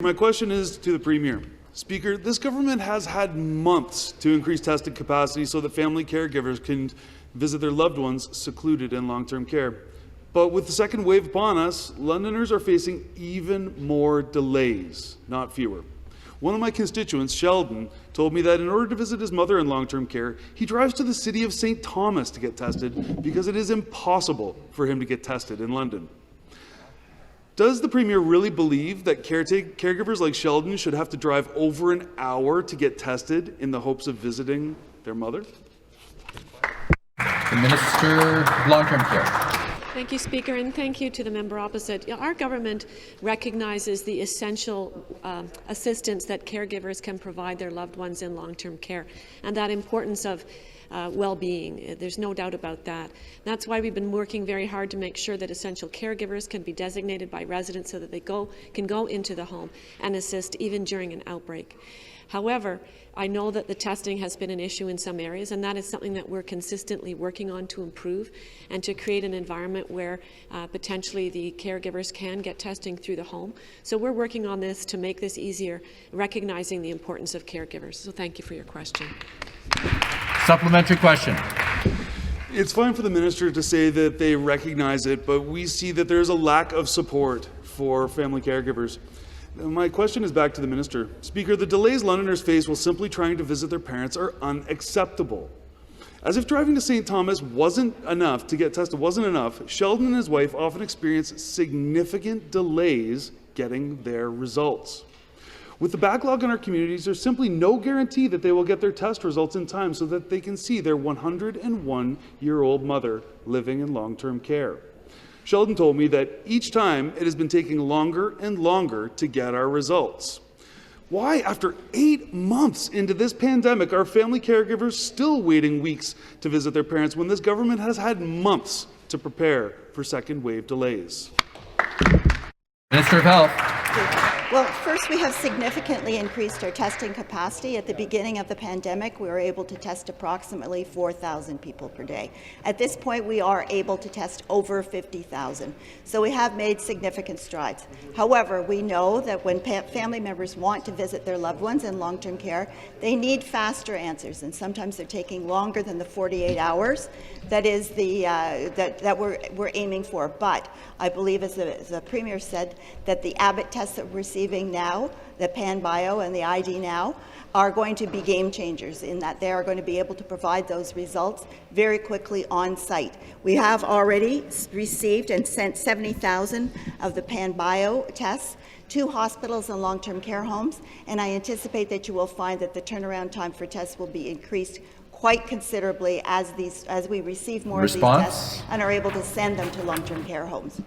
My question is to the Premier. Speaker, this government has had months to increase testing capacity so that family caregivers can visit their loved ones secluded in long-term care. But with the second wave upon us, Londoners are facing even more delays, not fewer. One of my constituents, Sheldon, told me that in order to visit his mother in long-term care, he drives to the city of St. Thomas to get tested because it is impossible for him to get tested in London. Does the Premier really believe that caregivers like Sheldon should have to drive over an hour to get tested in the hopes of visiting their mother? The Minister of Long-Term Care. Thank you, Speaker, and thank you to the member opposite. Our government recognizes the essential assistance that caregivers can provide their loved ones in long-term care, and that importance of well-being. There's no doubt about that. That's why we've been working very hard to make sure that essential caregivers can be designated by residents so that they can go into the home and assist even during an outbreak. However, I know that the testing has been an issue in some areas, and that is something that we're consistently working on to improve and to create an environment where potentially the caregivers can get testing through the home. So we're working on this to make this easier, recognizing the importance of caregivers. So thank you for your question. Supplementary question. It's fine for the minister to say that they recognize it, but we see that there's a lack of support for family caregivers. My question is back to the minister. Speaker, the delays Londoners face while simply trying to visit their parents are unacceptable. As if driving to St. Thomas wasn't enough to get tested, Sheldon and his wife often experience significant delays getting their results. With the backlog in our communities, there's simply no guarantee that they will get their test results in time so that they can see their 101-year-old mother living in long-term care. Sheldon told me that each time it has been taking longer and longer to get our results. Why, after 8 months into this pandemic, are family caregivers still waiting weeks to visit their parents when this government has had months to prepare for second wave delays? Minister of Health. Well, first, we have significantly increased our testing capacity. At the beginning of the pandemic, we were able to test approximately 4,000 people per day. At this point, we are able to test over 50,000. So we have made significant strides. However, we know that when family members want to visit their loved ones in long-term care, they need faster answers, and sometimes they're taking longer than the 48 hours that is that we're aiming for. But I believe, as the Premier said, that the Abbott tests that we're receiving now, the PanBio and the ID Now, are going to be game changers in that they are going to be able to provide those results very quickly on site. We have already received and sent 70,000 of the PanBio tests to hospitals and long-term care homes, and I anticipate that you will find that the turnaround time for tests will be increased quite considerably as we receive more of these tests and are able to send them to long-term care homes.